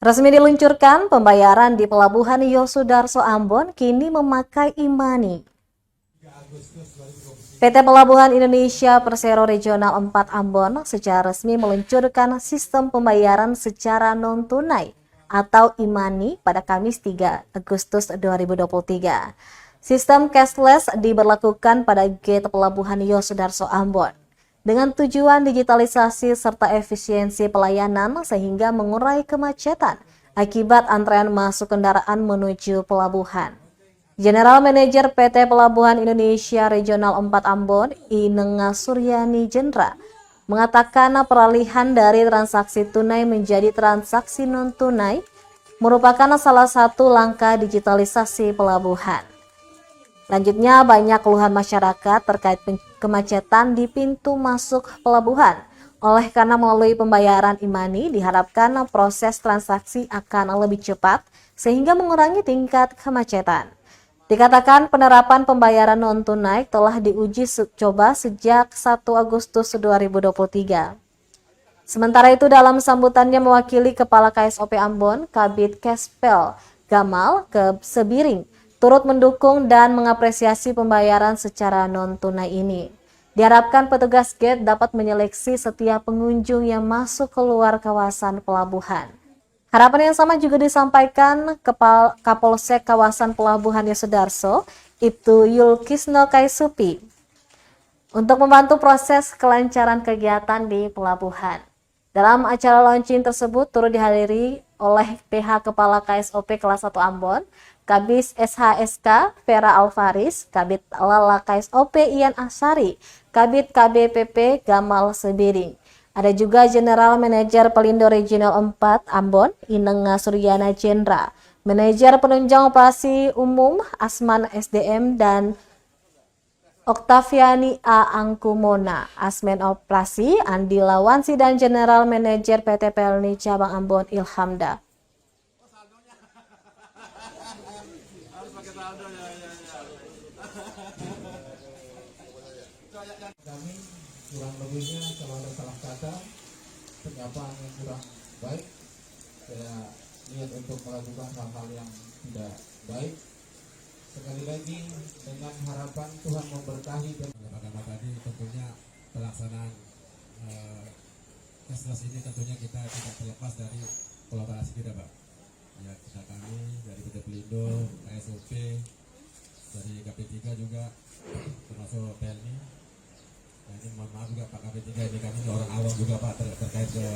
Resmi diluncurkan, pembayaran di Pelabuhan Yosudarso Ambon kini memakai e-money. PT Pelabuhan Indonesia Persero Regional 4 Ambon secara resmi meluncurkan sistem pembayaran secara non-tunai atau e-money pada Kamis 3 Agustus 2023. Sistem cashless diberlakukan pada gate Pelabuhan Yosudarso Ambon dengan tujuan digitalisasi serta efisiensi pelayanan sehingga mengurai kemacetan akibat antrean masuk kendaraan menuju pelabuhan. General Manager PT Pelabuhan Indonesia Regional 4 Ambon, Inenga Suryani Jendra, mengatakan peralihan dari transaksi tunai menjadi transaksi non-tunai merupakan salah satu langkah digitalisasi pelabuhan. Selanjutnya, banyak keluhan masyarakat terkait kemacetan di pintu masuk pelabuhan. Oleh karena melalui pembayaran e-money, diharapkan proses transaksi akan lebih cepat sehingga mengurangi tingkat kemacetan. Dikatakan penerapan pembayaran non-tunai telah diuji coba sejak 1 Agustus 2023. Sementara itu, dalam sambutannya mewakili Kepala KSOP Ambon, Kabid Kespel Gamal Sebiring, turut mendukung dan mengapresiasi pembayaran secara non-tunai ini. Diharapkan petugas gate dapat menyeleksi setiap pengunjung yang masuk keluar kawasan pelabuhan. Harapan yang sama juga disampaikan Kapolsek kawasan Pelabuhan Yosudarso, Ibtu Yulkisno Kaisupi, untuk membantu proses kelancaran kegiatan di pelabuhan. Dalam acara launching tersebut turut dihadiri oleh PH Kepala KSOP Kelas 1 Ambon, Kabis SHSK Vera Alvaris, Kabid Lala KSOP Ian Asari, Kabid KBPP Gamal Sebiring. Ada juga General Manager Pelindo Regional 4 Ambon, Inenga Suryana Jendra, Manajer Penunjang Operasi Umum Asman SDM dan Oktaviani A. Angkumona, Asmen Operasi Andi Lawansi dan General Manager PT Pelni Cabang Ambon Ilhamda. Kami kurang lebihnya kalau ada salah kata, penyampaian yang kurang baik, saya niat untuk melakukan hal-hal yang tidak baik. Sekali lagi dengan harapan Tuhan memberkahi dan agama tadi tentunya pelaksanaan cashless ini tentunya kita tidak terlepas dari kolaborasi kita, Pak. Ya, kita kami dari PT Pelindo, KSOP, dari KP3 juga, termasuk PLNI. Nah, ini mohon maaf juga Pak KP3, ini kami orang awam juga Pak terkait ke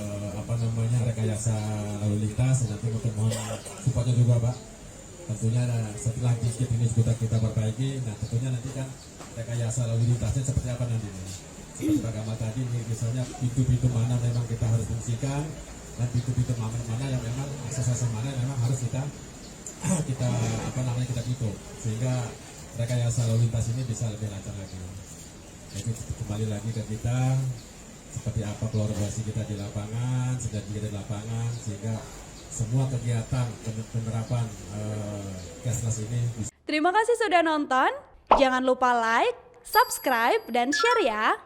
rekayasa lalu lintas. Nanti mohon supportnya juga Pak. Tentunya setelah dikit ini kita perbaiki. Nah tentunya nanti kan rekayasa lalu lintasnya seperti apa nanti nih? Seperti Pak Gamal tadi, misalnya pintu-pintu mana memang kita harus fungsikan dan pintu-pintu mana yang memang akses mana yang memang harus kita tutup sehingga rekayasa lalu lintas ini bisa lebih lancar lagi. Jadi kembali lagi ke kita seperti apa kolaborasi kita di lapangan, sinergi kita di lapangan sehingga semua kegiatan penerapan cashless ini bisa. Terima kasih sudah nonton. Jangan lupa like, subscribe, dan share ya.